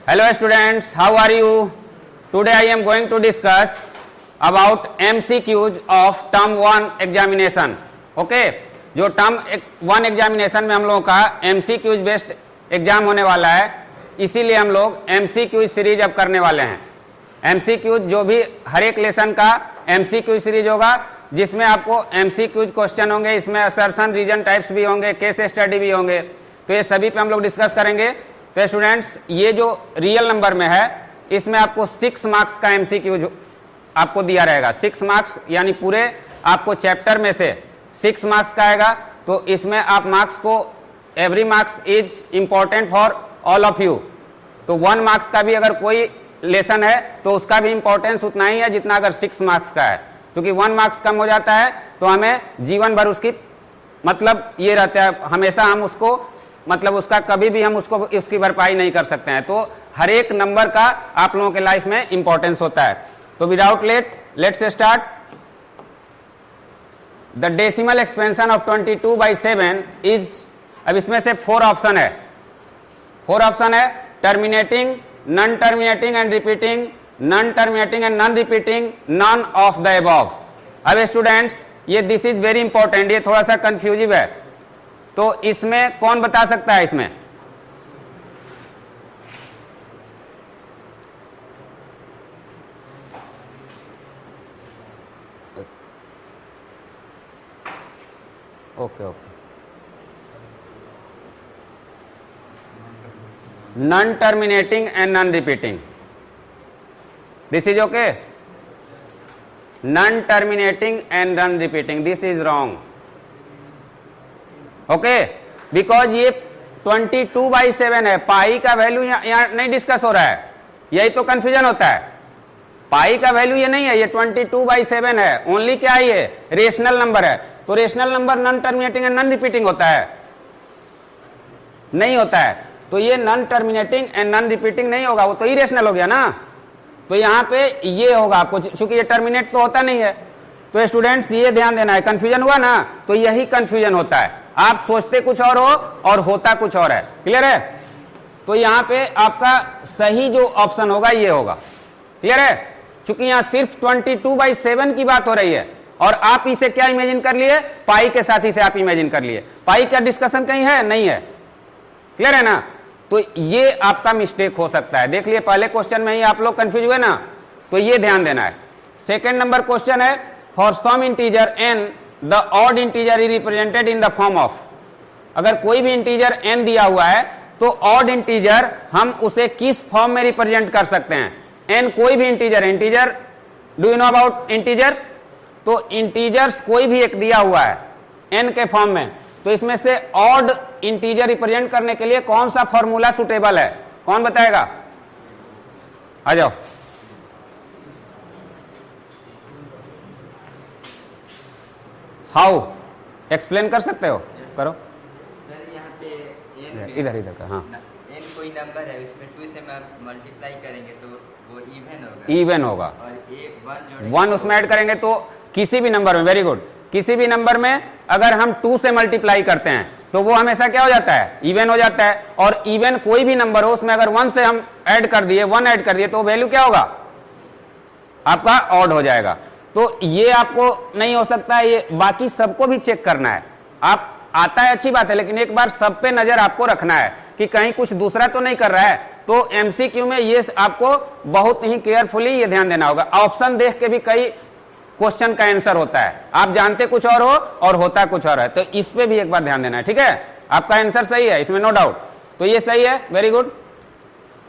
Hello students, how are you? Today I am going to discuss about MCQs of term 1 examination. Okay, जो term 1 examination में हम लोगों का MCQs based exam होने वाला है, इसीलिए हम लोग MCQ सीरीज अब करने वाले हैं. MCQ जो भी हर एक लेसन का MCQ सीरीज होगा, जिसमें आपको MCQ क्वेश्चन होंगे, इसमें असर्शन रीजन टाइप्स भी होंगे, केस स्टडी भी होंगे. तो ये सभी पे हम लोग डिस्कस करेंगे. तो स्टूडेंट्स, ये जो रियल नंबर में है, इसमें आपको 6 मार्क्स का MCQ आपको दिया रहेगा. 6 मार्क्स यानी पूरे आपको चैप्टर में से 6 मार्क्स का आएगा. तो इसमें आप मार्क्स को, every marks is important for all of you. तो 1 मार्क्स का भी अगर कोई लेसन है तो उसका भी इंपॉर्टेंस उतना ही है जितना अगर 6 मार्क्स का है. क्योंकि 1 मार्क्स कम हो जाता है तो हमें जीवन भर उसकी मतलब ये रहता है, हमेशा हम उसको मतलब उसका कभी भी हम उसको उसकी भरपाई नहीं कर सकते हैं. तो हर एक नंबर का आप लोगों के लाइफ में इंपॉर्टेंस होता है. तो without let's start. The decimal expansion of 22/7 is, अब इसमें से 4 ऑप्शन है. 4 ऑप्शन है: terminating, non terminating and repeating, non terminating and non repeating, none of the above. अब स्टूडेंट्स, ये दिस इज वेरी इंपॉर्टेंट, ये थोड़ा सा कंफ्यूजिव है. तो इसमें कौन बता सकता है? इसमें okay non terminating and non repeating, this is okay. Non terminating and non repeating, this is wrong. Okay, because ये 22/7 है. पाई का वैल्यू यहां नहीं डिस्कस हो रहा है, यही तो कंफ्यूजन होता है. पाई का वैल्यू ये नहीं है, ये 22/7 है. ओनली क्या है? ये रेशनल नंबर है. तो rational number non terminating and non repeating होता है? नहीं होता है. तो ये non terminating and non repeating नहीं होगा, वो तो इरेशनल हो गया ना. तो यहां पे ये होगा आपको, क्योंकि ये टर्मिनेट तो होता नहीं है. तो स्टूडेंट्स, ये ध्यान देना है. कंफ्यूजन हुआ ना, तो यही कंफ्यूजन होता है. आप सोचते कुछ और हो और होता कुछ और है. क्लियर है? तो यहां पे आपका सही जो ऑप्शन होगा ये होगा. क्लियर है? क्योंकि यहां सिर्फ 22/7 की बात हो रही है और आप इसे क्या इमेजिन कर लिए? पाई के साथ इसे आप इमेजिन कर लिए. पाई का डिस्कशन कहीं है? नहीं है. क्लियर है ना? तो ये आपका मिस्टेक हो सकता है. देख लिए, पहले क्वेश्चन में ही आप लोग कंफ्यूज हुए ना, तो ये ध्यान देना है. सेकेंड नंबर क्वेश्चन है, for some integer n the odd integer is represented in the form of. अगर कोई भी इंटीजर n दिया हुआ है तो ऑड इंटीजर हम उसे किस फॉर्म में रिप्रेजेंट कर सकते हैं? n कोई भी इंटीजर है. Integer, do you know about integer? तो इंटीजर्स कोई भी एक दिया हुआ है n के फॉर्म में, तो इसमें से ऑड इंटीजर रिप्रेजेंट करने के लिए कौन सा फॉर्मूला सुटेबल है? कौन बताएगा? आ जाओ. हाउ एक्सप्लेन कर सकते हो? करो सर. यहाँ पे इधर इधर का. हाँ, n कोई नंबर है, उसमें 2 से मल्टीप्लाई करेंगे तो वो इवन होगा. इवन होगा. और एक 1 जोड़ेंगे 1 उसमें ऐड करेंगे तो किसी भी नंबर में, वेरी गुड, किसी भी नंबर में अगर हम 2 से मल्टीप्लाई करते हैं तो वो हमेशा क्या हो जाता है? इवन हो जाता है. और इवन कोई भी नंबर हो, उसमें अगर 1 से हम ऐड कर दिए, 1 ऐड कर दिए, तो वैल्यू क्या होगा? आपका ऑड हो जाएगा. तो ये आपको नहीं हो सकता है. ये बाकी सबको भी चेक करना है. आप आता है अच्छी बात है, लेकिन एक बार सब पे नजर आपको रखना है कि कहीं कुछ दूसरा तो नहीं कर रहा है. तो एमसीक्यू में ये आपको बहुत ही केयरफुली ये ध्यान देना होगा. ऑप्शन देख के भी कई क्वेश्चन का आंसर होता है. आप जानते कुछ और हो और होता कुछ और है. तो इस पे भी एक बार ध्यान देना है. ठीक है? आपका आंसर सही है, इसमें नो डाउट. तो ये सही है, वेरी गुड.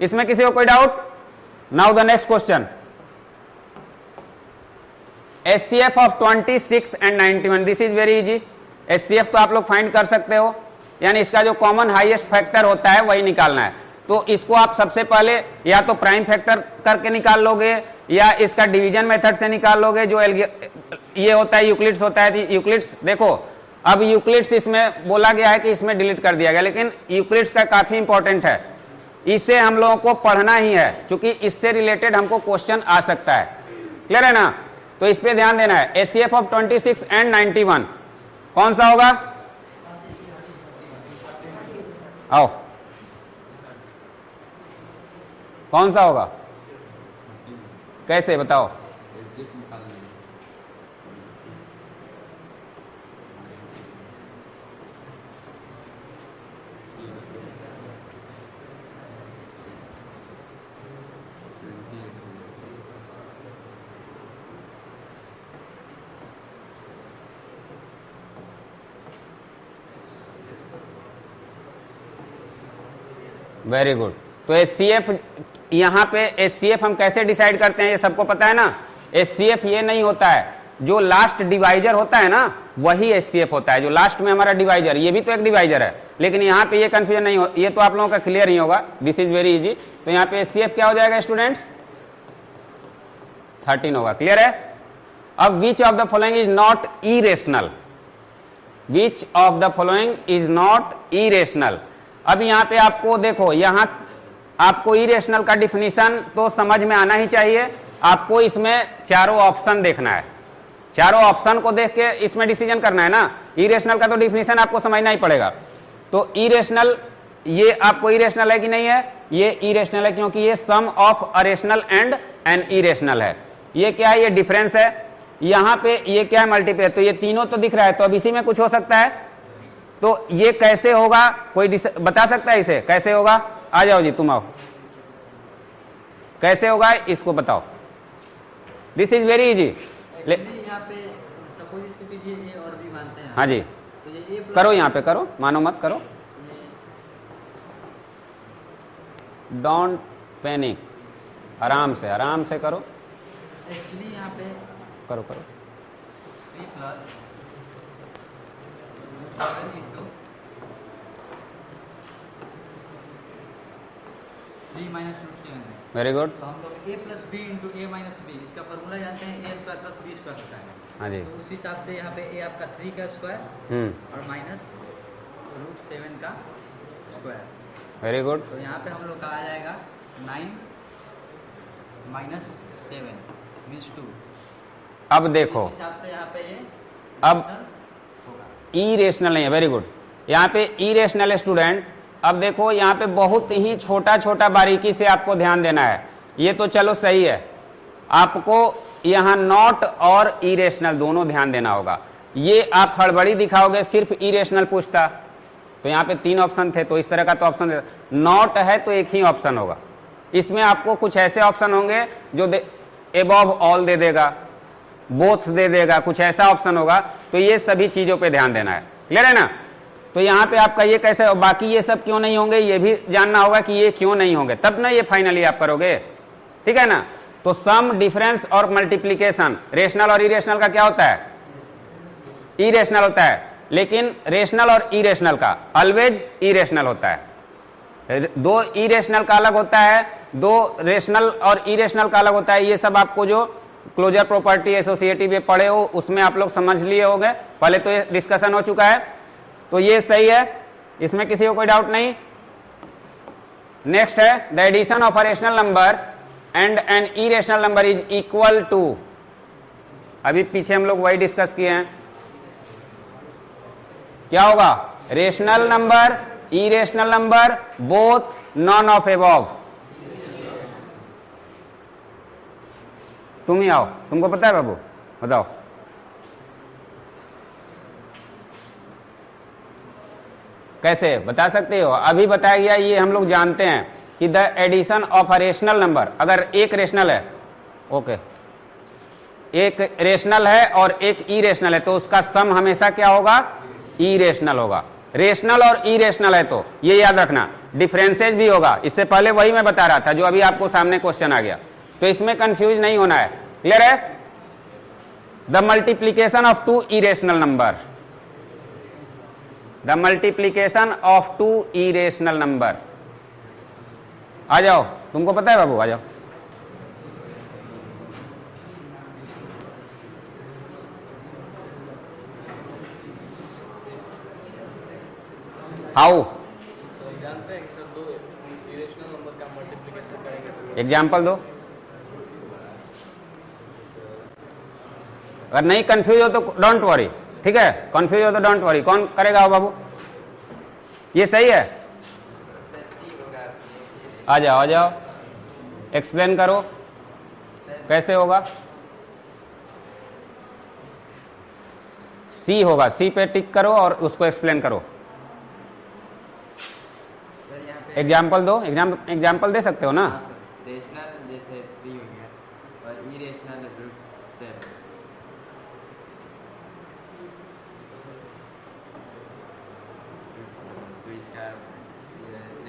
इसमें किसी को कोई doubt? Now the next question. HCF of 26 and 91, this is very easy. HCF तो आप लोग फाइंड कर सकते हो, यानी इसका जो कॉमन हाईएस्ट फैक्टर होता है वही निकालना है. तो इसको आप सबसे पहले या तो प्राइम फैक्टर करके निकाल लोगे या इसका डिवीजन मेथड से निकाल लोगे. जो ये होता है यूक्लिड्स होता है. यूक्लिड्स देखो, अब यूक्लिड्स इसमें बोला गया है कि इसमें डिलीट कर दिया गया, लेकिन यूक्लिड्स का काफी इंपॉर्टेंट है. इसे हम लोगों को पढ़ना ही है, क्योंकि इससे रिलेटेड हमको क्वेश्चन आ सकता है. क्लियर है ना? तो इस पे ध्यान देना है. HCF ऑफ 26 एंड 91 कौन सा होगा? आओ, कौन सा होगा? कैसे बताओ? Very good. तो HCF, यहां पे HCF हम कैसे डिसाइड करते हैं ये सबको पता है ना। HCF ये नहीं होता है, जो लास्ट डिवाइजर होता है ना वही HCF होता है, जो लास्ट में हमारा डिवाइजर, ये भी तो एक डिवाइजर है, लेकिन यहाँ पे ये कंफ्यूजन नहीं हो, ये तो आप लोगों का क्लियर ही होगा, दिस इज वेरी इजी। तो यहाँ पे HCF क्या हो जाएगा स्टूडेंट्स? 13 होगा, क्लियर है। अब which of the following is not irrational, which of the following is not irrational. अब यहाँ पे आपको देखो, यहां आपको इरेशनल का डिफिनीशन तो समझ में आना ही चाहिए। आपको इसमें चारों ऑप्शन देखना है, चारों ऑप्शन को देख के इसमें डिसीजन करना है ना। इरेशनल का तो डिफिनीशन आपको समझना ही पड़ेगा। तो इरेशनल, ये आपको इरेशनल है कि नहीं है? ये इरेशनल है क्योंकि ये sum of a rational and an irrational है। ये क्या है? ये डिफरेंस है। यहां पे ये क्या है? मल्टीपल। तो ये तीनों तो दिख रहा है, तो अब इसी में कुछ हो सकता है। तो ये कैसे होगा? कोई बता सकता है इसे कैसे होगा? आ जाओ जी, तुम आओ, कैसे होगा इसको बताओ। This is very easy. यहाँ पे सपोज इसको कीजिए ए और बी मानते हैं। हाँ जी, तो ये ए करो, यहाँ पे करो, मानो मत करो, डोंट पैनिक, आराम से करो, एक्चुअली यहाँ पे करो 3 + 7 × 3 - √7 है। Very good. तो हम लोग a + b × a - b, इसका फॉर्मूला जानते हैं, a² + b² होता है। हाँ जी, तो उस हिसाब से यहाँ पे a आपका 3 का स्क्वायर और माइनस √7 का स्क्वायर। Very good. तो यहाँ पे हम लोग का आ जाएगा 9 - 7 मीन्स 2। अब देखो, इस हिसाब से यहाँ पे ये अब होगा। इरेशनल नहीं है। Very good. यहाँ पे इरेशनल स्टूडेंट, अब देखो यहाँ पे बहुत ही छोटा छोटा बारीकी से आपको ध्यान देना है। ये तो चलो सही है, आपको यहाँ नॉट और इरेशनल दोनों ध्यान देना होगा। ये आप हड़बड़ी दिखाओगे, सिर्फ इरेशनल पूछता तो यहाँ पे 3 ऑप्शन थे, तो इस तरह का तो ऑप्शन नॉट है तो एक ही ऑप्शन होगा। इसमें आपको कुछ ऐसे ऑप्शन होंगे जो एबव ऑल दे देगा, बोथ दे देगा, कुछ ऐसा ऑप्शन होगा। तो ये सभी चीजों पे ध्यान देना है, क्लियर है ना। तो यहाँ पे आपका ये कैसे, और बाकी ये सब क्यों नहीं होंगे ये भी जानना होगा कि ये क्यों नहीं होंगे, तब ना ये फाइनली आप करोगे, ठीक है ना। तो सम, डिफरेंस और मल्टीप्लीकेशन, रेशनल और इरेशनल का क्या होता है? इरेशनल होता है, लेकिन रेशनल और इरेशनल का ऑलवेज इरेशनल होता है। 2 इरेशनल का अलग होता है, 2 रेशनल और इरेशनल का अलग होता है। ये सब आपको जो क्लोजर प्रॉपर्टी एसोसिएटिव ये पढ़े हो उसमें आप लोग समझ लिए होंगे, पहले तो ये डिस्कशन हो चुका है। तो ये सही है, इसमें किसी को कोई डाउट नहीं। नेक्स्ट है the addition of a rational number and an irrational number is equal to, अभी पीछे हम लोग वही डिस्कस किए हैं, क्या होगा? Rational number, irrational number, both, none of above. तुम ही आओ, तुमको पता है बाबू, बताओ। कैसे बता सकते हो? अभी बताया गया, ये हम लोग जानते हैं कि the addition of a rational number, अगर एक रेशनल है, ओके, एक रेशनल है और एक इरेशनल है, तो उसका सम हमेशा क्या होगा? इरेशनल होगा। रेशनल और इरेशनल है तो ये याद रखना, डिफरेंसेज भी होगा। इससे पहले वही मैं बता रहा था जो अभी आपको सामने क्वेश्चन आ गया, तो इसमें कंफ्यूज नहीं होना है, क्लियर है। The multiplication of 2 irrational number, the multiplication of 2 irrational number. आ जाओ, तुमको पता है बाबू, आ जाओ। हाउ? जानते हैं कि सर 2 इरेशनल नंबर का मल्टीप्लिकेशन करेंगे। एग्जाम्पल दो। अगर नहीं कंफ्यूज हो तो डोंट वरी, ठीक है। कंफ्यूज हो तो डोंट वरी। कौन करेगा बाबू? ये सही है, आ जाओ आ जाओ। एक्सप्लेन करो कैसे होगा। सी होगा, सी पे टिक करो और उसको एक्सप्लेन करो। सर यहाँ पे एग्जाम्पल दो, एग्जाम्पल दे सकते हो ना। हाँ सर, रेशनल जैसे 3 हो गया और इरेशनल रूट 7। तो इसका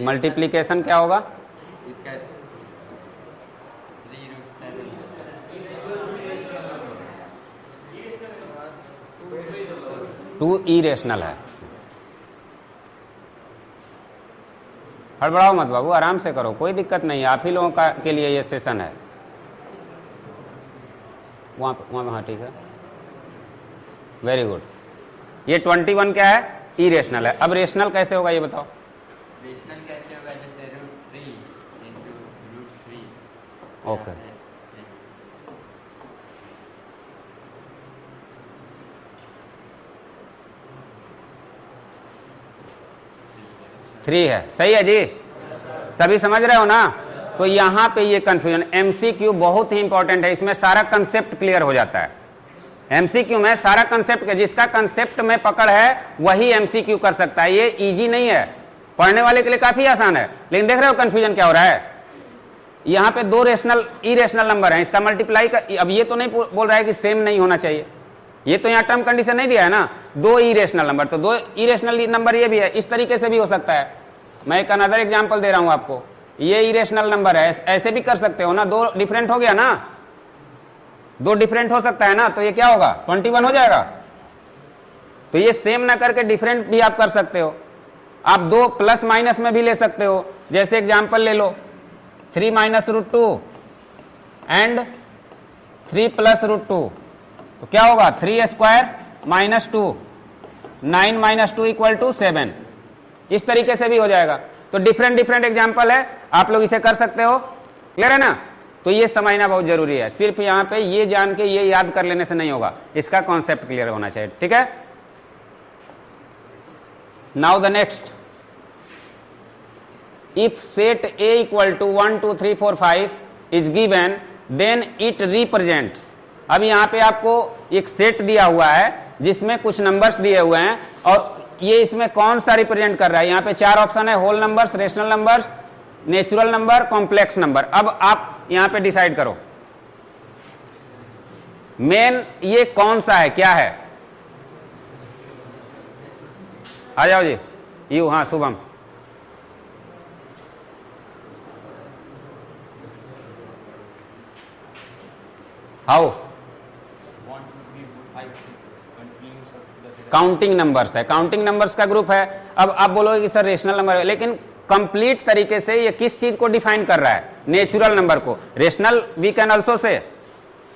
मल्टीप्लीकेशन क्या होगा? इसका 3 रूट 7 2 इरेशनल है। हड़बड़ाओ मत बाबू, आराम से करो, कोई दिक्कत नहीं है, आप ही लोगों का के लिए ये सेशन है। वहाँ हाँ ठीक है, वेरी गुड। ये 21 क्या है? इरेशनल है। अब रेशनल कैसे होगा ये बताओ। रेशनल कैसे होगा? जैसे रूट 3 इंटू रूट 3। ओके, 3 है, सही है जी, सभी समझ रहे हो ना। तो यहां पे ये कंफ्यूजन, एमसीक्यू बहुत ही इंपॉर्टेंट है, इसमें सारा कंसेप्ट क्लियर हो जाता है। एमसीक्यू में सारा कंसेप्ट, जिसका कंसेप्ट में पकड़ है वही एमसीक्यू कर सकता है। ये इजी नहीं है, पढ़ने वाले के लिए काफी आसान है, लेकिन देख रहे हो कंफ्यूजन क्या हो रहा है। यहां पे 2 रेशनल इरेशनल नंबर है, इसका मल्टीप्लाई का, अब ये तो नहीं बोल रहा है कि सेम नहीं होना चाहिए, ये तो यहाँ टर्म कंडीशन नहीं दिया है ना। 2 इरेशनल नंबर, तो 2 इरेशनल नंबर ये भी है, इस तरीके से भी हो सकता है। मैं एक अनदर एग्जांपल दे रहा हूं आपको, ये इरेशनल नंबर है, ऐसे भी कर सकते हो ना। 2 डिफरेंट हो गया ना, 2 डिफरेंट हो सकता है ना, तो ये क्या होगा? 21 हो जाएगा। तो ये सेम ना करके डिफरेंट भी आप कर सकते हो। आप 2 प्लस माइनस में भी ले सकते हो, जैसे एग्जांपल ले लो 3 minus root 2 and 3 plus root 2, तो क्या होगा? 3 square minus 2, 9 minus 2 equal to 7। इस तरीके से भी हो जाएगा। तो डिफरेंट डिफरेंट एग्जाम्पल है, आप लोग इसे कर सकते हो। क्लियर है ना? तो ये समझना बहुत जरूरी है, सिर्फ यहां पे ये जान के ये याद कर लेने से नहीं होगा, इसका कॉन्सेप्ट क्लियर होना चाहिए। ठीक है, now the next, if set A equal to 1 2 3 4 5 is given then it represents. अब यहां पे आपको एक सेट दिया हुआ है जिसमें कुछ नंबर्स दिए हुए हैं, और ये इसमें कौन सा रिप्रेजेंट कर रहा है। यहां पे 4 ऑप्शन है, whole numbers, rational numbers, natural number, complex number. अब आप यहां पे डिसाइड करो मेन ये कौन सा है, क्या है। आ जाओ जी, यू, हाँ शुभम, हाउ काउंटिंग नंबर्स है, काउंटिंग नंबर्स का ग्रुप है। अब आप बोलोगे कि सर रेशनल नंबर है, लेकिन कंप्लीट तरीके से ये किस चीज को डिफाइन कर रहा है? नेचुरल नंबर को। Rational we can also say,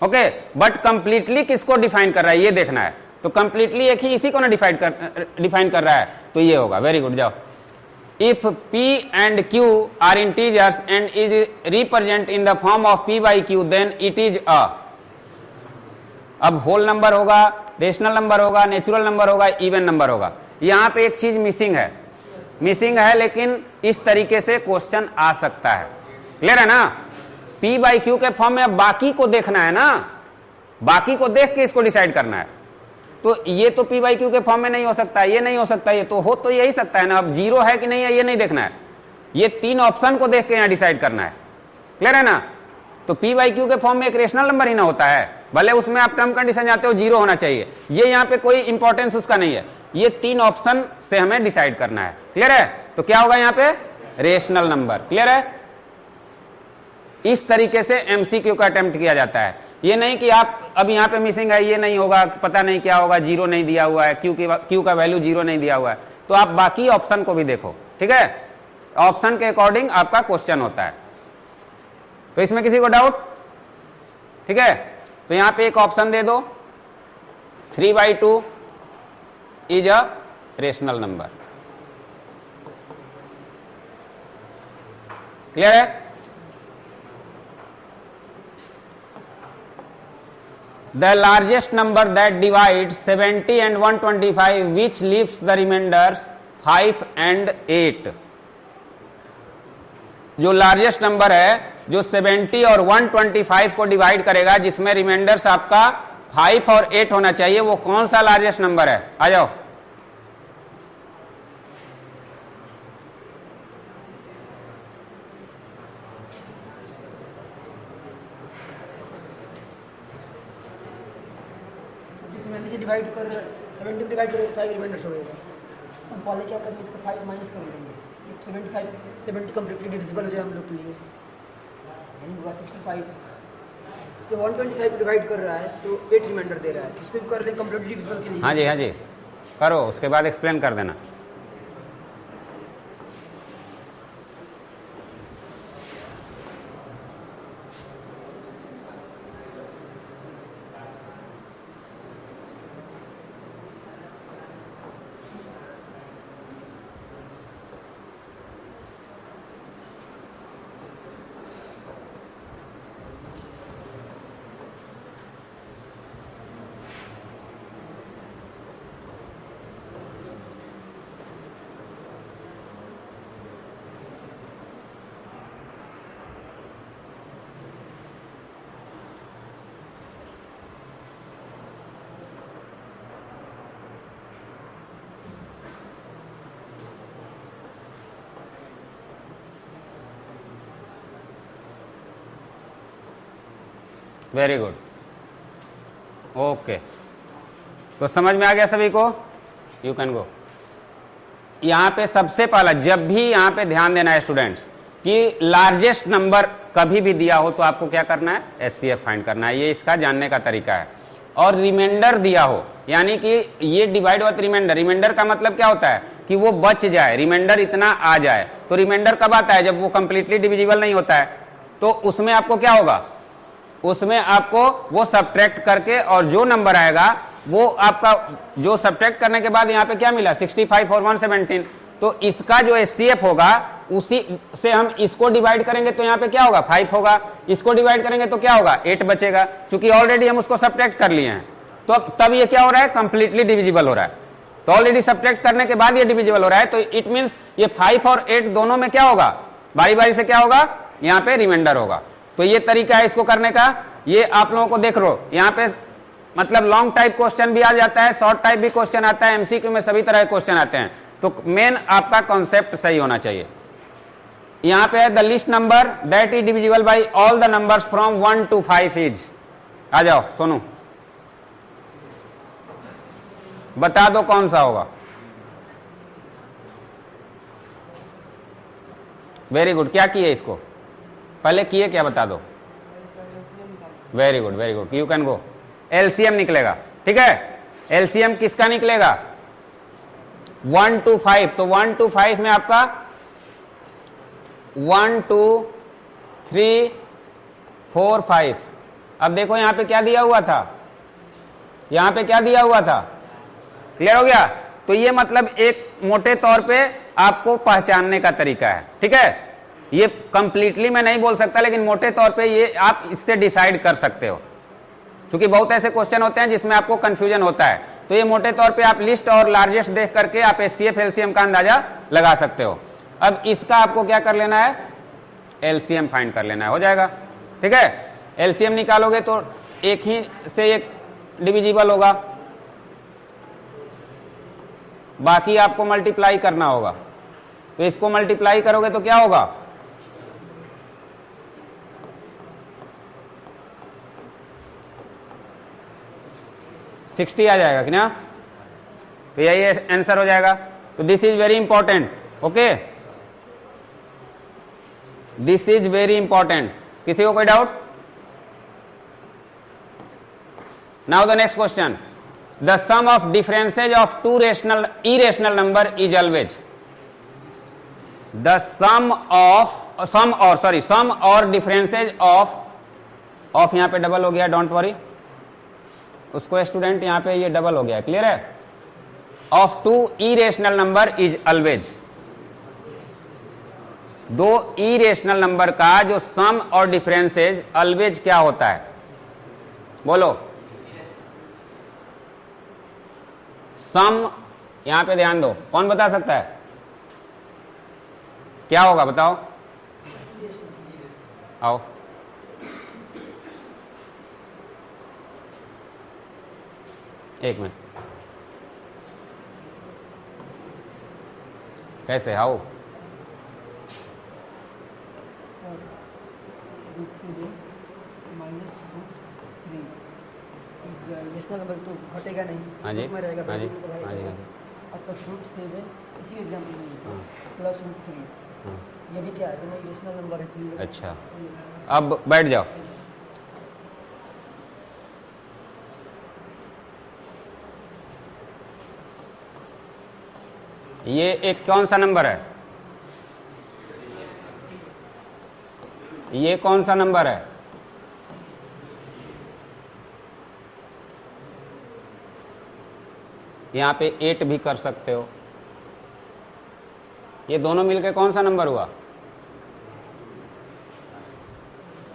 okay, but completely किसको डिफाइन कर रहा है ये देखना है। तो कंप्लीटली एक ही इसी को ना डिफाइन कर रहा है, तो ये होगा। वेरी गुड, जाओ। If p and q are integers and is represent in the form of p by q then it is a। अब होल नंबर होगा, रेशनल नंबर होगा, नेचुरल नंबर होगा, इवन नंबर होगा। यहां पे एक चीज मिसिंग है, लेकिन इस तरीके से क्वेश्चन आ सकता है। क्लियर है ना? p बाई क्यू के फॉर्म में बाकी को देखना है ना, बाकी को देख के इसको डिसाइड करना है। तो ये तो p बाई क्यू के फॉर्म में नहीं हो सकता, ये नहीं हो सकता, ये तो हो तो यही सकता है ना। अब 0 है कि नहीं है ये नहीं देखना है, ये 3 ऑप्शन को देख के यहां डिसाइड करना है। क्लियर है ना? तो p बाई क्यू के फॉर्म में एक रेशनल नंबर ही ना होता है, भले उसमें आप टर्म कंडीशन जाते हो 0 होना चाहिए, ये यहां पे कोई इंपॉर्टेंस उसका नहीं है। ये 3 ऑप्शन से हमें डिसाइड करना है। क्लियर है? तो क्या होगा यहां पे? Rational number. क्लियर है? इस तरीके से एमसीक्यू का अटेम्प्ट किया जाता है। ये नहीं कि आप अब यहां पे मिसिंग है, ये नहीं होगा, पता नहीं क्या होगा, 0 नहीं दिया हुआ है, क्यू का वैल्यू 0 नहीं दिया हुआ है, तो आप बाकी ऑप्शन को भी देखो। ठीक है, ऑप्शन के अकॉर्डिंग आपका क्वेश्चन होता है। तो इसमें किसी को डाउट? ठीक है, तो यहां पे एक ऑप्शन दे दो, 3/2 is a rational number. Clear है? The largest number that divides 70 and 125, which leaves the remainders 5 and 8। जो लार्जेस्ट नंबर है जो 70 और 125 को डिवाइड करेगा, जिसमें रिमाइंडर्स आपका 5 और 8 होना चाहिए, वो कौन सा लार्जेस्ट नंबर है? आ जाओ। से डिवाइड कर 70 डिवाइड करो 5 रिमाइंडर्स हो जाएगा। हम पहले क्या करेंगे, इसका 5 माइनस कर देंगे। 70 कंप्लीटली डिविजिबल हो जाए हम लोग के लिए। एंड 65 तो 125 को डिवाइड कर रहा है तो 8 रिमाइंडर दे रहा है, इसको भी कर ले कंप्लीटली डिविजिबल के लिए। हाँ जी, हाँ जी, करो, उसके बाद एक्सप्लेन कर देना। Very good, okay. तो समझ में आ गया सभी को? You can go. यहां पे सबसे पहला, जब भी यहां पे ध्यान देना है स्टूडेंट्स कि लार्जेस्ट नंबर कभी भी दिया हो तो आपको क्या करना है? एचसीएफ फाइंड करना है, ये इसका जानने का तरीका है। और रिमाइंडर दिया हो, यानी कि ये डिवाइड विद रिमाइंडर, रिमाइंडर का मतलब क्या होता है कि वो बच जाए, रिमाइंडर इतना आ जाए। तो रिमाइंडर कब आता है? जब वो कंप्लीटली डिविजिबल नहीं होता है। तो उसमें आपको क्या होगा? उसमें आपको वो सब्ट्रैक्ट करके, और जो नंबर आएगा वो आपका, जो सब्ट्रैक्ट करने के बाद यहाँ पे क्या मिला? 65 और 117। तो इसका जो एचसीएफ होगा उसी से हम इसको डिवाइड करेंगे तो यहाँ पे क्या होगा? 5 होगा। इसको डिवाइड करेंगे तो क्या होगा? 8 बचेगा, क्योंकि ऑलरेडी हम उसको सब्ट्रैक्ट कर लिए हैं। तो तब ये क्या हो रहा है? कंप्लीटली डिविजिबल हो रहा है। तो ऑलरेडी सब्ट्रैक्ट करने के बाद ये डिविजिबल हो रहा है, तो इट मींस ये 5 और 8 दोनों में क्या होगा? बारी बारी से क्या होगा? यहाँ पे रिमाइंडर होगा। तो ये तरीका है इसको करने का। ये आप लोगों को देख लो, यहाँ पे मतलब लॉन्ग टाइप क्वेश्चन भी आ जाता है, शॉर्ट टाइप भी क्वेश्चन आता है, एमसीक्यू में सभी तरह के क्वेश्चन आते हैं। तो मेन आपका कॉन्सेप्ट सही होना चाहिए। यहाँ पे the list number that is divisible by all the numbers from 1 to 5 is. आ जाओ सोनू, बता दो कौन सा होगा। वेरी गुड, क्या किए इसको? पहले किए क्या बता दो। Very good, very good, you can go. LCM निकलेगा, ठीक है। एलसीएम किसका निकलेगा? 1 to 5। तो 1 to 5 में आपका 1 2 3 4 5। अब देखो यहां पे क्या दिया हुआ था, यहां पे क्या दिया हुआ था? क्लियर हो गया? तो ये मतलब एक मोटे तौर पे आपको पहचानने का तरीका है, ठीक है। ये कंप्लीटली मैं नहीं बोल सकता, लेकिन मोटे तौर पे ये आप इससे डिसाइड कर सकते हो, क्योंकि बहुत ऐसे क्वेश्चन होते हैं जिसमें आपको कंफ्यूजन होता है। तो ये मोटे तौर पे आप लिस्ट और लार्जेस्ट देख करके आप एचसीएफ एलसीएम का अंदाजा लगा सकते हो। अब इसका आपको क्या कर लेना है? एलसीएम फाइंड कर लेना है, हो जाएगा, ठीक है। एलसीएम निकालोगे तो एक ही से एक डिविजिबल होगा, बाकी आपको मल्टीप्लाई करना होगा। तो इसको मल्टीप्लाई करोगे तो क्या होगा? 60 आ जाएगा कि ना? तो यही आंसर हो जाएगा। तो this is very important, okay, this is very important. किसी को कोई doubt? Now the next question, the sum of differences of two rational irrational number is always. The sum और डिफरेंसेज ऑफ यहां पे डबल हो गया, डोंट वरी, उसको student यहां पे ये डबल हो गया, क्लियर है। Of two irrational number is always. दो इरेशनल नंबर का जो सम और डिफरेंसेज ऑलवेज क्या होता है? बोलो। सम, यहां पे ध्यान दो, कौन बता सकता है क्या होगा? बताओ। आओ। एक मिनट, कैसे आओ? रूट से दे माइनस रूट 3, रेशनल नंबर तो घटेगा नहीं, हाँ जी, रूट में रहेगा, हाँ जी, फिर रूट में हाँ जी, रहेगा। हाँ जी। और प्लस रूट से दे इसी एग्जाम्पल में हाँ। प्लस रूट 3, हाँ, ये भी क्या है, दोनों रेशनल नंबर है, 3 अच्छा, अब बैठ जाओ। ये एक कौन सा नंबर है? ये कौन सा नंबर है? यहां पे 8 भी कर सकते हो। ये दोनों मिलके कौन सा नंबर हुआ?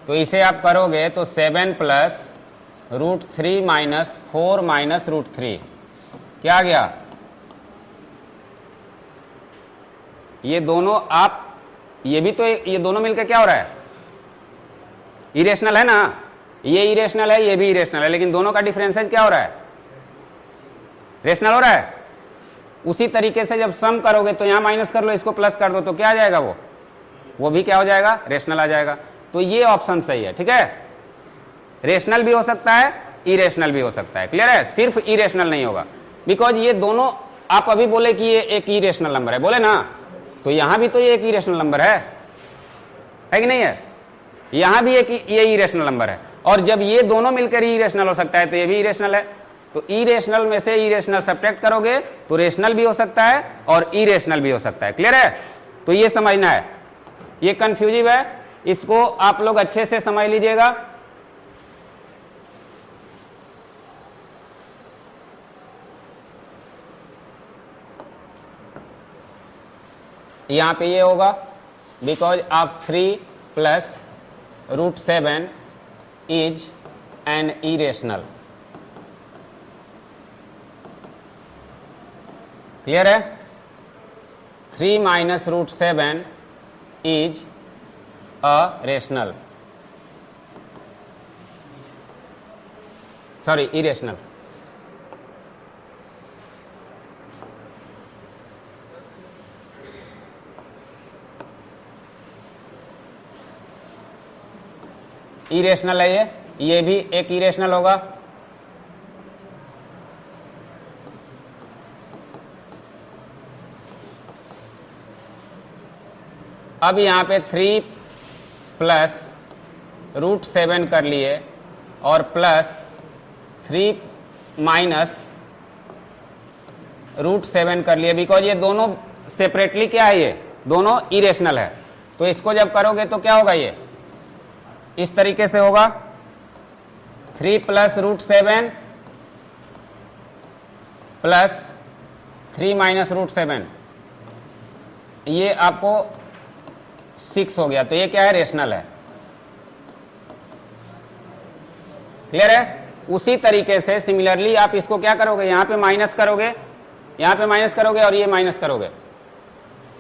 तो इसे आप करोगे तो 7 plus root 3 minus 4 minus root 3 क्या आ गया? ये दोनों आप, ये भी तो, ये दोनों मिलकर क्या हो रहा है? इरेशनल है ना? ये इरेशनल है, ये भी इरेशनल है, लेकिन दोनों का डिफरेंसेज क्या हो रहा है? रेशनल हो रहा है। उसी तरीके से जब सम करोगे तो यहां माइनस कर लो, इसको प्लस कर दो, तो क्या आ जाएगा? वो भी क्या हो जाएगा? रेशनल आ जाएगा। तो ये ऑप्शन सही है, ठीक है। रेशनल भी हो सकता है, इरेशनल भी हो सकता है, क्लियर है। सिर्फ इरेशनल नहीं होगा, बिकॉज ये दोनों, आप अभी बोले कि ये एक इरेशनल नंबर है, बोले ना, तो यहां भी तो ये एक इरेशनल नंबर है कि नहीं है? यहां भी एक ये इरेशनल नंबर है, और जब ये दोनों मिलकर इरेशनल हो सकता है तो ये भी इरेशनल है। तो इरेशनल में से इरेशनल सब्ट्रैक्ट करोगे तो रेशनल भी हो सकता है और इरेशनल भी हो सकता है, क्लियर है। तो ये समझना है, ये कंफ्यूजिव है, इसको आप लोग अच्छे से समझ लीजिएगा। यहां पे ये होगा because of 3 plus root 7 is an irrational, clear है। 3 minus root 7 is a rational, sorry irrational. Irrational है ये भी एक इरेशनल होगा। अब यहां पे 3 प्लस रूट 7 कर लिए और प्लस 3 माइनस रूट 7 कर लिए, बिकॉज ये दोनों सेपरेटली क्या है, ये दोनों इरेशनल है। तो इसको जब करोगे तो क्या होगा? ये इस तरीके से होगा, 3 plus root 7 plus 3 minus root 7, ये आपको 6 हो गया। तो ये क्या है? रेशनल है, क्लियर है। उसी तरीके से सिमिलरली आप इसको क्या करोगे? यहां पे माइनस करोगे, यहां पे माइनस करोगे और ये माइनस करोगे।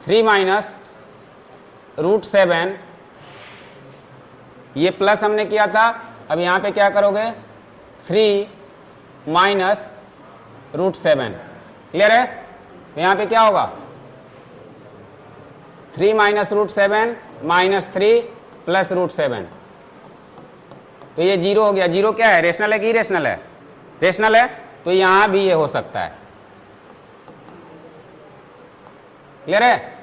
3 माइनस रूट 7, ये प्लस हमने किया था, अब यहां पे क्या करोगे? 3 माइनस रूट 7, क्लियर है। तो यहां पे क्या होगा? 3 minus root 7 minus 3 plus root 7, तो ये 0 हो गया। 0 क्या है? रेशनल है कि इरेशनल है? रेशनल है, तो यहां भी ये हो सकता है, क्लियर है।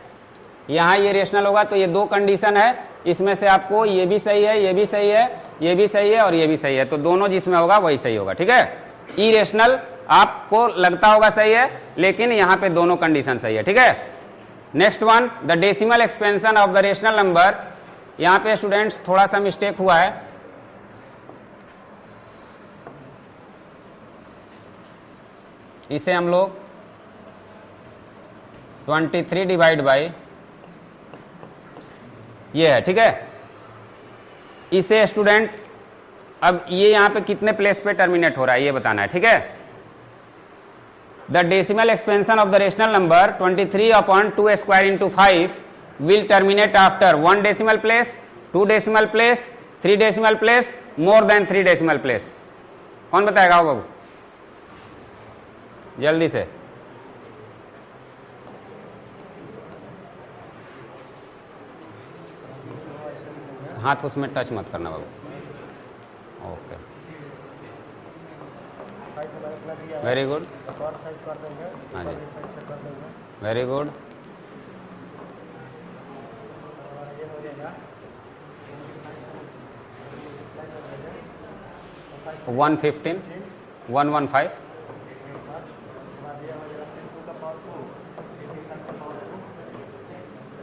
यहां ये रेशनल होगा, तो ये 2 कंडीशन है, इसमें से आपको ये भी सही है, ये भी सही है, ये भी सही है और ये भी सही है, तो दोनों जिसमें होगा वही सही होगा, ठीक है। इरेशनल आपको लगता होगा सही है, लेकिन यहां पे दोनों कंडीशन सही है, ठीक है। Next one, the decimal expansion of the rational number. यहां पे स्टूडेंट्स थोड़ा सा मिस्टेक हुआ है, इसे हम लोग 23 डिवाइड बाई ये है, ठीक है। इसे स्टूडेंट, अब ये यहां पे कितने प्लेस पे टर्मिनेट हो रहा है ये बताना है, ठीक है। The decimal expansion of the rational number 23 upon 2 square into 5 will terminate after 1 decimal place, 2 decimal place, 3 decimal place, more than 3 decimal place? कौन बताएगा बाबू जल्दी से? हाथ उसमें टच मत करना बाबू। ओके, वेरी गुड, हाँ जी, very good. One 115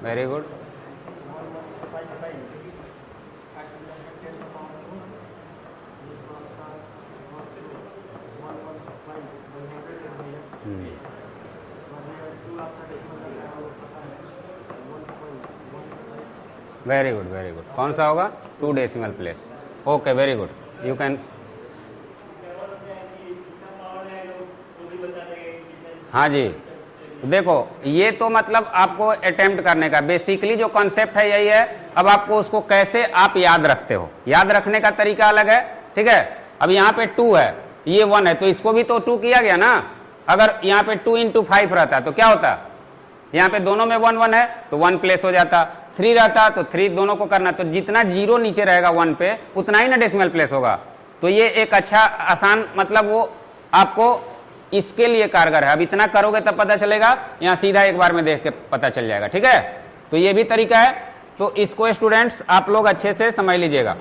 very good. Very good, very good. कौन सा होगा? 2 decimal place. Okay, very good, you can. हाँ जी, देखो ये तो मतलब आपको अटेम्प्ट करने का बेसिकली जो कॉन्सेप्ट है यही है। अब आपको उसको कैसे आप याद रखते हो, याद रखने का तरीका अलग है, ठीक है। अब यहाँ पे 2 है, ये 1 है, तो इसको भी तो 2 किया गया ना। अगर यहाँ पे 2 × 5 रहता तो क्या होता? यहाँ पे दोनों में 1 1 है तो 1 प्लेस हो जाता। 3 रहता तो 3 दोनों को करना, तो जितना 0 नीचे रहेगा 1 पे उतना ही ना डेसिमल प्लेस होगा। तो ये एक अच्छा आसान मतलब वो आपको इसके लिए कारगर है। अब इतना करोगे तब पता चलेगा, यहाँ सीधा एक बार में देख के पता चल जाएगा, ठीक है। तो ये भी तरीका है, तो इसको स्टूडेंट्स आप लोग अच्छे से समझ लीजिएगा।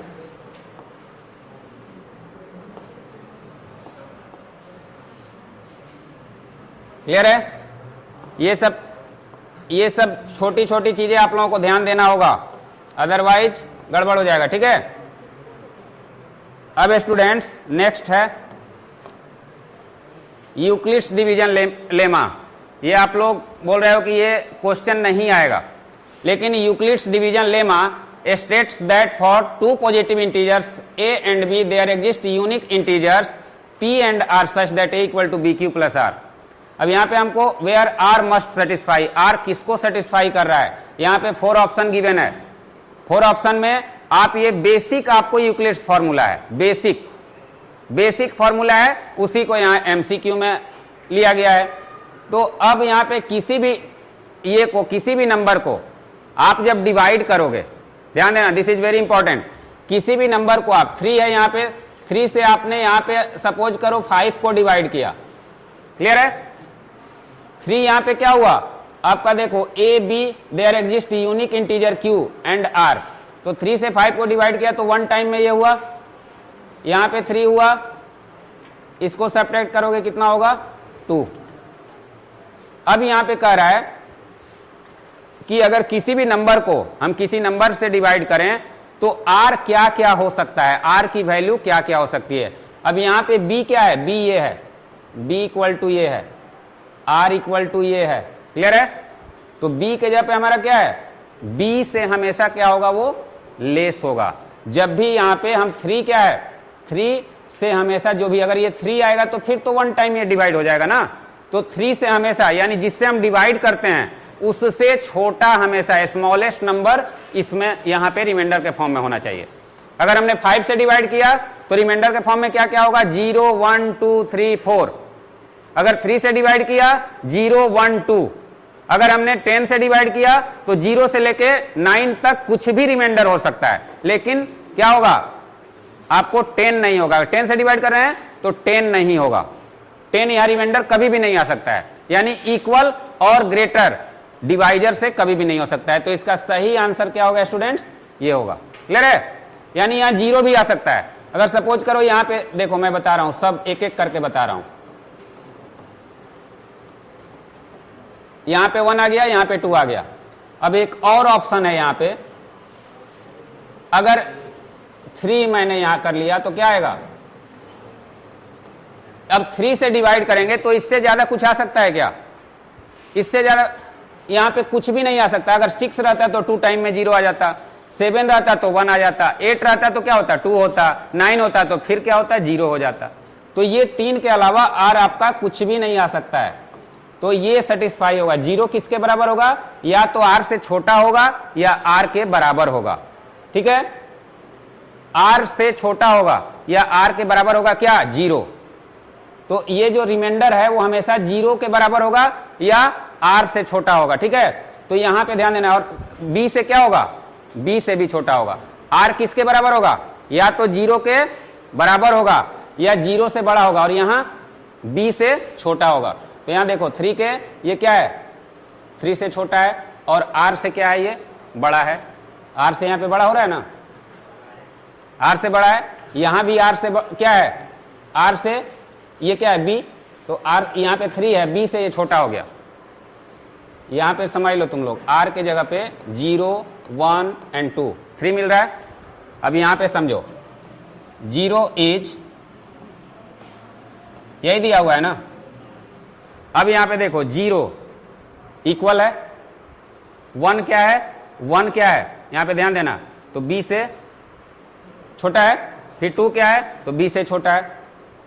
क्लियर है? ये सब छोटी छोटी चीजें आप लोगों को ध्यान देना होगा, अदरवाइज गड़बड़ हो जाएगा, ठीक है। अब स्टूडेंट्स नेक्स्ट है यूक्लिड्स डिवीजन लेमा। ये आप लोग बोल रहे हो कि ये क्वेश्चन नहीं आएगा, लेकिन Euclid's division lemma states that for 2 positive integers a and b there exist unique integers p and r such that a equal to B Q plus R. अब यहाँ पे हमको where r must satisfy, r किसको satisfy कर रहा है? यहाँ पे 4 ऑप्शन गिवन है। 4 ऑप्शन में आप ये बेसिक आपको यूक्लिड्स फॉर्मूला है, बेसिक फॉर्मूला है, उसी को यहाँ एमसीक्यू में लिया गया है। तो अब यहाँ पे किसी भी नंबर को आप जब डिवाइड करोगे, ध्यान देना, दिस इज वेरी इंपॉर्टेंट। किसी भी नंबर को आप 3 है यहाँ पे, 3 से आपने यहाँ पे सपोज करो 5 को डिवाइड किया, क्लियर है। 3 यहाँ पे क्या हुआ आपका? देखो A B there exist unique integer Q and R. तो 3 से 5 को डिवाइड किया तो 1 टाइम में ये हुआ, यहां पे 3 हुआ, इसको सब्ट्रैक्ट करोगे कितना होगा? 2। अब यहां पे कह रहा है कि अगर किसी भी नंबर को हम किसी नंबर से डिवाइड करें तो r क्या क्या हो सकता है, r की वैल्यू क्या क्या हो सकती है। अब यहां पे b क्या है? b ये है, b इक्वल टू ये है, r इक्वल टू ये है, क्लियर है। तो b के जगह पे हमारा क्या है? b से हमेशा क्या होगा? वो लेस होगा। जब भी यहां पे हम 3 क्या है? 3 से हमेशा जो भी, अगर ये 3 आएगा तो फिर तो 1 टाइम ये डिवाइड हो जाएगा ना। तो 3 से हमेशा, यानी जिससे हम डिवाइड करते हैं उससे छोटा हमेशा स्मॉलेस्ट नंबर इसमें यहां पे रिमाइंडर के फॉर्म में होना चाहिए। अगर हमने 5 से डिवाइड किया तो रिमाइंडर के फॉर्म में क्या क्या होगा? 0 1 2 3 4। अगर 3 से डिवाइड किया 0 1 2। अगर हमने 10 से डिवाइड किया तो 0 से लेके 9 तक कुछ भी रिमाइंडर हो सकता है, लेकिन क्या होगा? आपको 10 नहीं होगा। 10 से डिवाइड कर रहे हैं तो 10 नहीं होगा, 10 यहां रिमाइंडर कभी भी नहीं आ सकता है, यानी इक्वल और ग्रेटर डिवाइजर से कभी भी नहीं हो सकता है। तो इसका सही आंसर क्या होगा स्टूडेंट्स? ये होगा, क्लियर है। यानी यहां 0 भी आ सकता है। अगर सपोज करो यहां पे देखो, मैं बता रहा हूं, सब एक एक करके बता रहा हूं। यहां पे 1 आ गया, यहां पे 2 आ गया। अब एक और ऑप्शन है यहां पे, अगर 3 मैंने यहां कर लिया तो क्या आएगा? अब 3 से डिवाइड करेंगे तो इससे ज्यादा कुछ आ सकता है क्या? इससे ज्यादा यहां पे कुछ भी नहीं आ सकता। अगर 6 रहता तो 2 टाइम में 0 आ जाता, 7 रहता तो 1 आ जाता, 8 रहता तो क्या होता? 2 होता, 9 होता तो फिर क्या होता? 0 हो जाता। तो ये 3 के अलावा r आपका कुछ भी नहीं आ सकता है, तो ये सेटिस्फाई होगा। 0 किसके बराबर होगा? या तो r से छोटा होगा या r के बराबर होगा। ठीक है, r से छोटा होगा या r के बराबर होगा क्या, 0। तो ये जो रिमाइंडर है वो हमेशा 0 के बराबर होगा या r से छोटा होगा। ठीक है, तो यहां पे ध्यान देना। और b से क्या होगा, b से भी छोटा होगा। r किसके बराबर होगा, या तो 0 के बराबर होगा या 0 से बड़ा होगा, और यहां b से छोटा होगा। तो यहां देखो 3 के ये क्या है, 3 से छोटा है, और r से क्या है, ये बड़ा है। r से यहां पे बड़ा हो रहा है ना, r से बड़ा है, यहां भी r से क्या है, r से ये क्या है, b। तो r यहां पे 3 है, b से ये छोटा हो गया। यहां पे समझ लो तुम लोग, r के जगह पे 0, 1 एंड 2, 3 मिल रहा है। अब यहां पे समझो 0 इज, यही दिया हुआ है ना। अब यहां पे देखो 0 इक्वल है 1, क्या है 1 क्या है, यहां पे ध्यान देना, तो b से छोटा है। फिर 2 क्या है, तो b से छोटा है।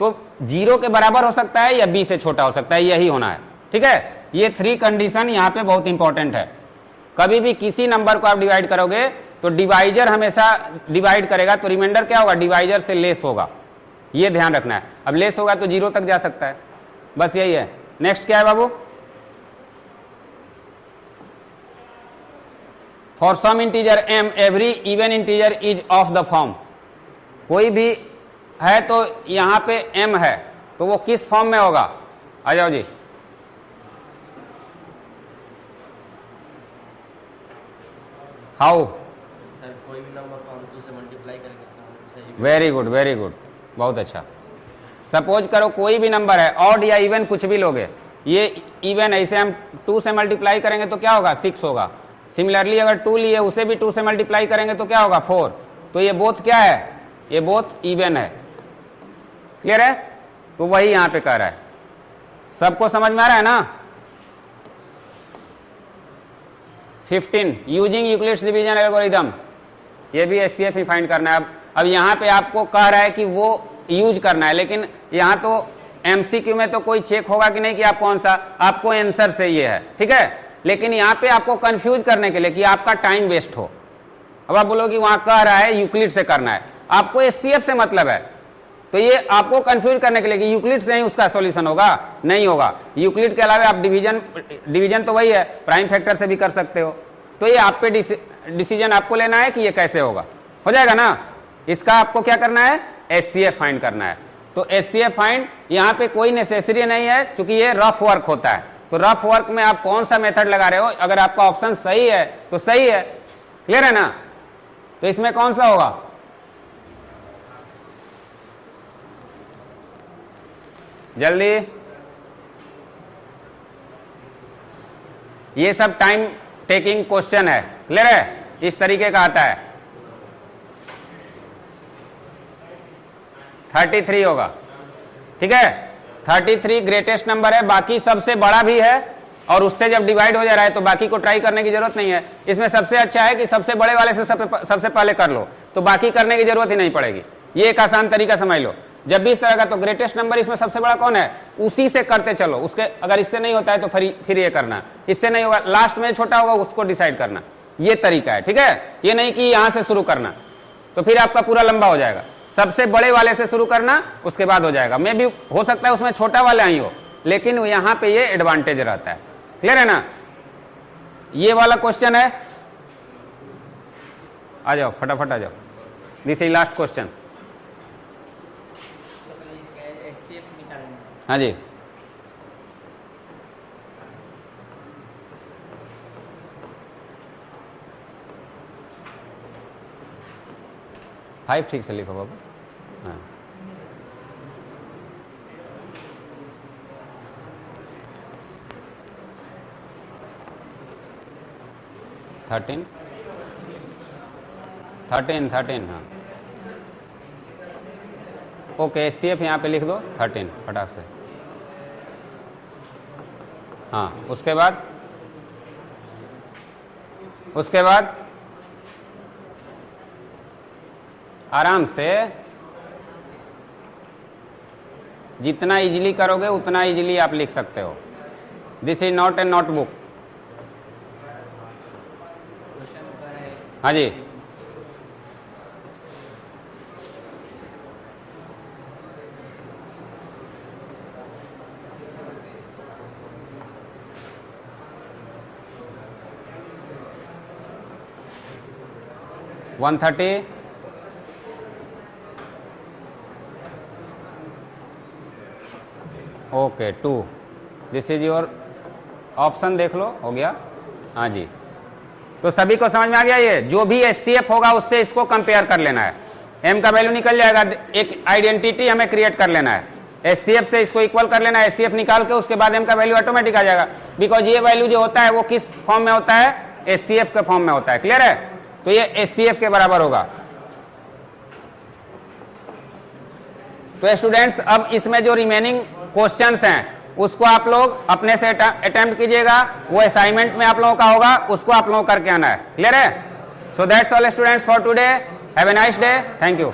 तो 0 के बराबर हो सकता है या b से छोटा हो सकता है, यही होना है। ठीक है, ये 3 कंडीशन यहां पे बहुत इंपॉर्टेंट है। कभी भी किसी नंबर को आप डिवाइड करोगे तो डिवाइजर हमेशा डिवाइड करेगा, तो रिमाइंडर क्या होगा, डिवाइजर से लेस होगा, ये ध्यान रखना है। अब लेस होगा तो 0 तक जा सकता है, बस यही है। नेक्स्ट क्या है बाबू, for some integer m every even integer is of the form. कोई भी है तो यहां पे m है, तो वो किस फॉर्म में होगा, आ जाओ जी। हाउ, सर कोई भी नंबर को हम 2 से मल्टीप्लाई करेंगे। वेरी गुड, वेरी गुड, बहुत अच्छा। सपोज करो कोई भी नंबर है, ऑड या इवन कुछ भी लोगे, ये इवन है, इसे हम 2 से मल्टीप्लाई करेंगे तो क्या होगा, 6 होगा। सिमिलरली अगर 2 लिए उसे भी 2 से मल्टीप्लाई करेंगे तो क्या होगा, 4। तो ये बोथ क्या है, ये बोथ इवन है। क्लियर है, तो वही यहां पे कह रहा है। सबको समझ में आ रहा है ना। 15 यूजिंग यूक्लिड्स डिवीजन एल्गोरिथम, ये भी एचसीएफ ही फाइंड करना है। अब यहां पे आपको कह रहा है कि वो यूज करना है, लेकिन यहां तो एमसीक्यू में तो कोई चेक होगा कि नहीं कि आप कौन सा, आपको आंसर से ये है। ठीक है, लेकिन यहां पे आपको कंफ्यूज करने के लिए कि आपका टाइम वेस्ट हो। अब आप बोलो कि वहां कह रहा है यूक्लिड से करना है, आपको एचसीएफ से मतलब है, तो ये आपको कंफ्यूज करने के लिए कि यूक्लिड से नहीं उसका सॉल्यूशन होगा, नहीं होगा। यूक्लिड के अलावा आप डिवीजन तो वही है, प्राइम फैक्टर से भी कर सकते हो। तो ये आप पे डिसीजन आपको लेना है कि ये कैसे होगा, हो जाएगा ना। इसका आपको क्या करना है, एचसीएफ फाइंड करना है। तो एचसीएफ फाइंड यहां पे कोई नेसेसरी नहीं है, क्योंकि ये रफ वर्क होता है। तो रफ वर्क में आप कौन सा मेथड लगा रहे हो, अगर आपका ऑप्शन सही है तो सही है। क्लियर है ना, तो इसमें कौन सा होगा, जल्दी। ये सब टाइम टेकिंग क्वेश्चन है, क्लियर है, इस तरीके का आता है। 33 होगा, ठीक है। 33 ग्रेटेस्ट नंबर है, बाकी सबसे बड़ा भी है, और उससे जब डिवाइड हो जा रहा है तो बाकी को ट्राई करने की जरूरत नहीं है। इसमें सबसे अच्छा है कि सबसे बड़े वाले से सबसे पहले कर लो, तो बाकी करने की जरूरत ही नहीं पड़ेगी। ये एक आसान तरीका समझ लो। जब भी इस तरह का, तो ग्रेटेस्ट नंबर इसमें सबसे बड़ा कौन है, उसी से करते चलो। उसके अगर इससे नहीं होता है तो फिर ये करना, इससे नहीं होगा लास्ट में छोटा होगा उसको डिसाइड करना। ये तरीका है, ठीक है। ये नहीं कि यहां से शुरू करना, तो फिर आपका पूरा लंबा हो जाएगा। सबसे बड़े वाले से शुरू करना, उसके बाद हो जाएगा। मे भी हो सकता है उसमें छोटा वाला ही हो, लेकिन यहां पे ये एडवांटेज रहता है। क्लियर है ना। ये वाला क्वेश्चन है, आ जाओ फटाफट आ जाओ। This is last question. हाँ जी, फाइव ठीक से लिखो बाबू। हाँ, थर्टीन हाँ ओके। एचसीएफ यहाँ पे लिख दो 13 फटाक से। हाँ, उसके बाद आराम से जितना इजीली करोगे उतना इजीली आप लिख सकते हो। This is not a notebook. हाँ जी, 130, okay 2, this is your option, देख लो हो गया। हाँ जी, तो सभी को समझ में आ गया। ये जो भी HCF होगा उससे इसको कंपेयर कर लेना है, m का वैल्यू निकल जाएगा, एक आइडेंटिटी हमें क्रिएट कर लेना है, HCF से इसको इक्वल कर लेना है, HCF निकाल के उसके बाद m का वैल्यू ऑटोमेटिक आ जाएगा, बिकॉज ये वैल्यू जो होता है वो किस फॉर्म में होता है, HCF के फॉर्म में होता है। क्लियर है? तो ये HCF के बराबर होगा। तो स्टूडेंट्स अब इसमें जो रिमेनिंग क्वेश्चंस हैं उसको आप लोग अपने से अटेम्प्ट कीजिएगा, वो असाइनमेंट में आप लोगों का होगा, उसको आप लोगों को करके आना है। क्लियर है? So that's all students for today, have a nice day, thank you.